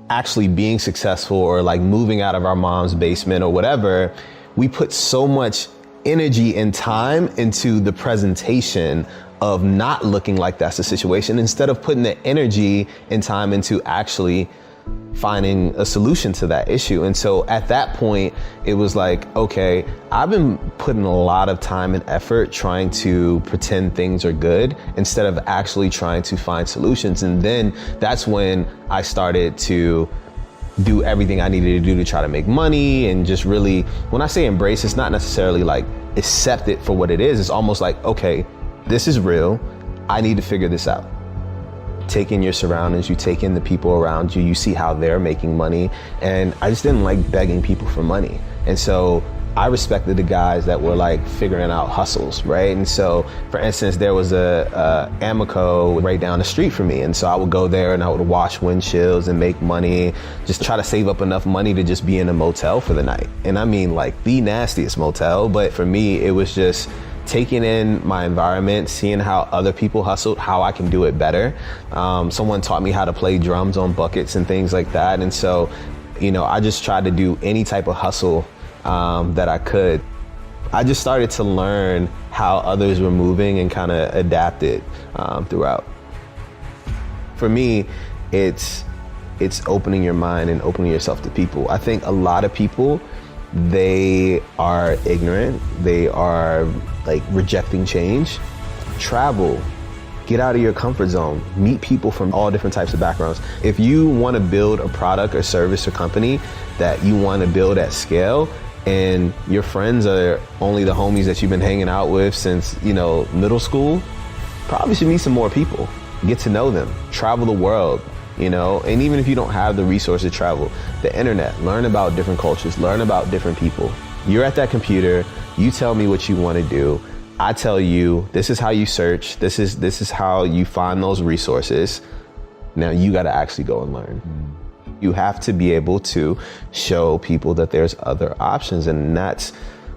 actually being successful or like moving out of our mom's basement or whatever, we put so much energy and time into the presentation of not looking like that's the situation, instead of putting the energy and time into actually finding a solution to that issue. And so at that point, it was like, okay, I've been putting a lot of time and effort trying to pretend things are good instead of actually trying to find solutions. And then that's when I started to do everything I needed to do to try to make money, and just really, when I say embrace, it's not necessarily like accept it for what it is. It's almost like, okay, this is real. I need to figure this out. Take in your surroundings, you take in the people around you, you see how they're making money. And I just didn't like begging people for money. And so I respected the guys that were like figuring out hustles, right? And so, for instance, there was a Amoco right down the street from me. And so I would go there and I would wash windshields and make money, just try to save up enough money to just be in a motel for the night. And I mean like the nastiest motel, but for me, it was just taking in my environment, seeing how other people hustled, how I can do it better. Someone taught me how to play drums on buckets and things like that. And so, you know, I just tried to do any type of hustle that I could. I just started to learn how others were moving and kind of adapted throughout. For me, it's opening your mind and opening yourself to people. I think a lot of people, they are ignorant. They are like rejecting change. Travel, get out of your comfort zone, meet people from all different types of backgrounds. If you want to build a product or service or company that you want to build at scale, and your friends are only the homies that you've been hanging out with since, you know, middle school, probably should meet some more people, get to know them, travel the world. You know, and even if you don't have the resources to travel, the internet, learn about different cultures, learn about different people. You're at that computer, you tell me what you want to do. I tell you, this is how you search. This is how you find those resources. Now you got to actually go and learn. You have to be able to show people that there's other options. And that's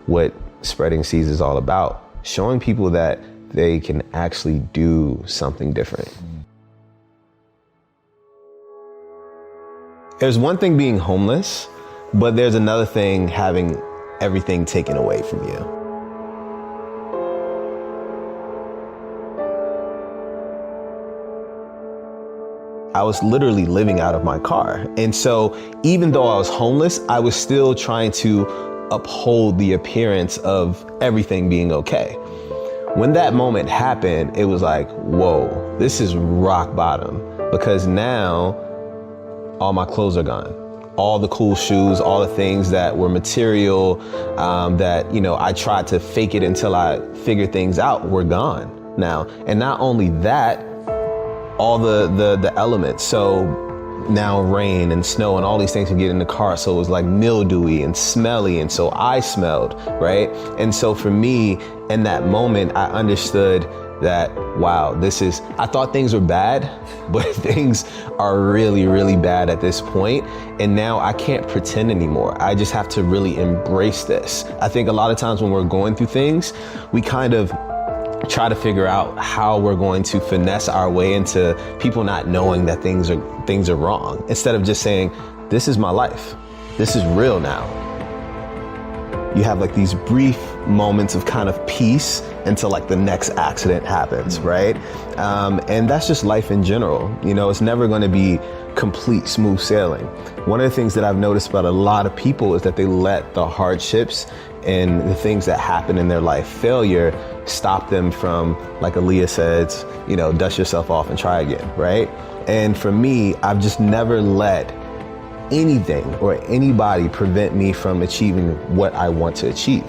what spreading seeds is all about. Showing people that they can actually do something different. There's one thing being homeless, but there's another thing having everything taken away from you. I was literally living out of my car. And so even though I was homeless, I was still trying to uphold the appearance of everything being okay. When that moment happened, it was like, whoa, this is rock bottom, because now all my clothes are gone. All the cool shoes, all the things that were material, that, you know, I tried to fake it until I figured things out, were gone now. And not only that, all the elements. So now rain and snow and all these things would get in the car. So it was like mildewy and smelly. And so I smelled, right? And so for me, in that moment, I understood that, wow, I thought things were bad, but things are really, really bad at this point. And now I can't pretend anymore. I just have to really embrace this. I think a lot of times when we're going through things, we kind of try to figure out how we're going to finesse our way into people not knowing that things are wrong, instead of just saying, this is my life. This is real now. You have like these brief moments of kind of peace until like the next accident happens, right? And that's just life in general. You know, it's never going to be complete smooth sailing. One of the things that I've noticed about a lot of people is that they let the hardships and the things that happen in their life, failure, stop them from, like Aaliyah says, you know, dust yourself off and try again, right? And for me, I've just never let anything or anybody prevent me from achieving what I want to achieve.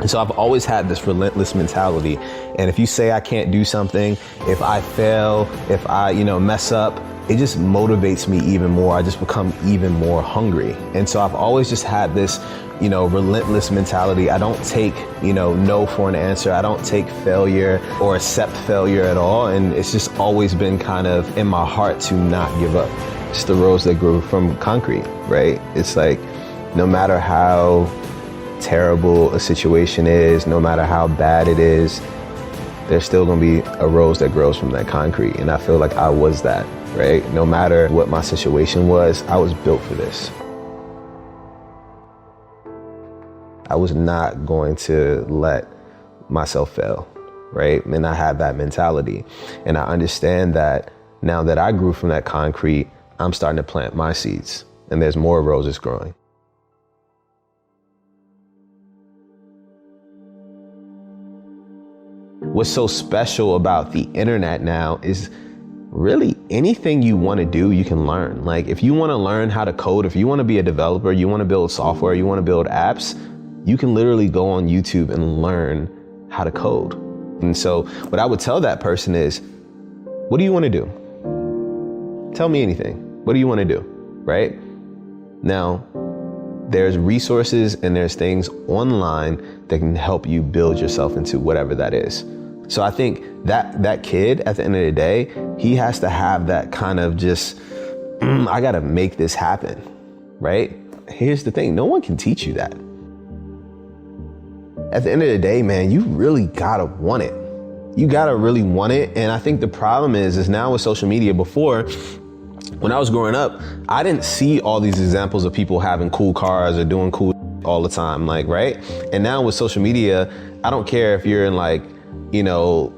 And so I've always had this relentless mentality. And if you say I can't do something, if I fail, if I, mess up, it just motivates me even more. I just become even more hungry. And so I've always just had this, relentless mentality. I don't take, no for an answer. I don't take failure or accept failure at all. And it's just always been kind of in my heart to not give up. It's the rose that grew from concrete, right? It's like, no matter how terrible a situation is, no matter how bad it is, there's still gonna be a rose that grows from that concrete. And I feel like I was that, right? No matter what my situation was, I was built for this. I was not going to let myself fail, right? And I have that mentality. And I understand that now that I grew from that concrete, I'm starting to plant my seeds, and there's more roses growing. What's so special about the internet now is really anything you want to do, you can learn. Like if you want to learn how to code, if you want to be a developer, you want to build software, you want to build apps, you can literally go on YouTube and learn how to code. And so what I would tell that person is, what do you want to do? Tell me anything. What do you want to do? Right? Now, there's resources and there's things online that can help you build yourself into whatever that is. So I think that kid, at the end of the day, he has to have that kind of just, I got to make this happen, right? Here's the thing. No one can teach you that. At the end of the day, man, you really got to want it. You got to really want it. And I think the problem is now with social media. Before, when I was growing up, I didn't see all these examples of people having cool cars or doing cool all the time, like, right? And now with social media, I don't care if you're in like, you know,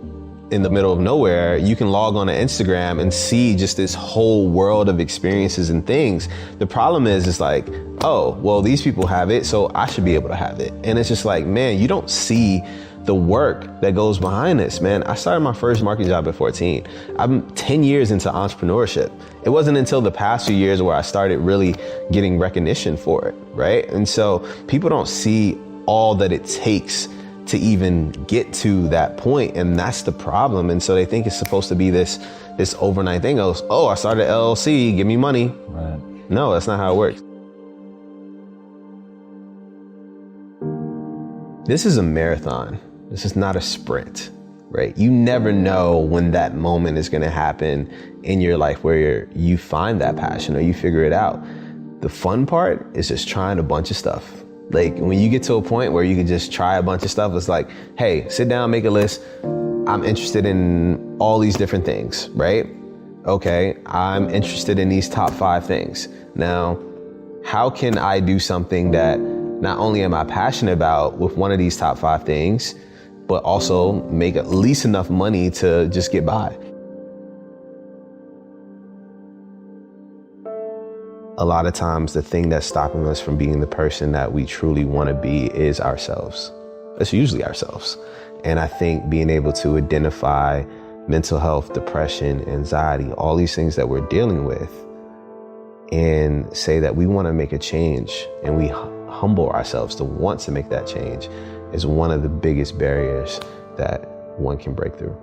in the middle of nowhere, you can log on to Instagram and see just this whole world of experiences and things. The problem is, it's like, oh, well, these people have it, so I should be able to have it. And it's just like, man, you don't see the work that goes behind this, man. I started my first marketing job at 14. I'm 10 years into entrepreneurship. It wasn't until the past few years where I started really getting recognition for it, right? And so people don't see all that it takes to even get to that point, and that's the problem. And so they think it's supposed to be this overnight thing. Oh, I started an LLC, give me money. Right. No, that's not how it works. This is a marathon. This is not a sprint, right? You never know when that moment is going to happen in your life where you find that passion or you figure it out. The fun part is just trying a bunch of stuff. Like when you get to a point where you can just try a bunch of stuff, it's like, hey, sit down, make a list. I'm interested in all these different things, right? Okay, I'm interested in these top 5 things. Now, how can I do something that not only am I passionate about with one of these top 5 things, but also make at least enough money to just get by? A lot of times the thing that's stopping us from being the person that we truly want to be is ourselves. It's usually ourselves. And I think being able to identify mental health, depression, anxiety, all these things that we're dealing with, and say that we want to make a change and we humble ourselves to want to make that change is one of the biggest barriers that one can break through.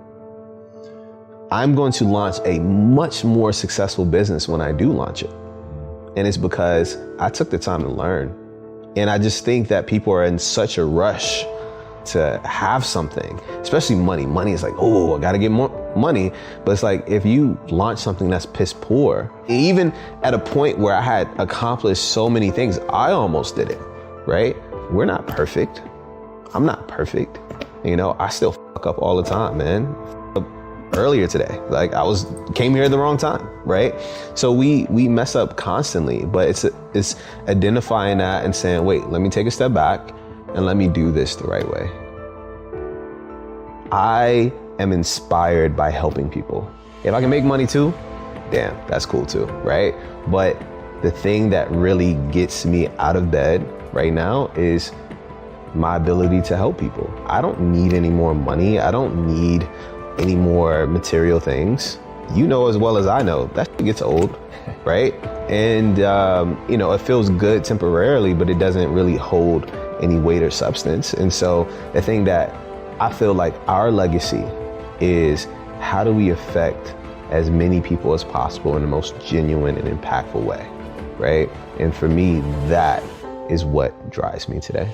I'm going to launch a much more successful business when I do launch it. And it's because I took the time to learn. And I just think that people are in such a rush to have something, especially money. Money is like, oh, I gotta get more money. But it's like, if you launch something that's piss poor, even at a point where I had accomplished so many things, I almost did it, right? We're not perfect. I'm not perfect. You know, I still fuck up all the time, man. Earlier today, like came here at the wrong time, right? So we mess up constantly, but it's identifying that and saying, wait, let me take a step back and let me do this the right way. I am inspired by helping people. If I can make money too, damn, that's cool too, right? But the thing that really gets me out of bed right now is my ability to help people. I don't need any more money. I don't need any more material things. You know as well as I know, that shit gets old, right? And, you know, it feels good temporarily, but it doesn't really hold any weight or substance. And so the thing that I feel like our legacy is, how do we affect as many people as possible in the most genuine and impactful way, right? And for me, that is what drives me today.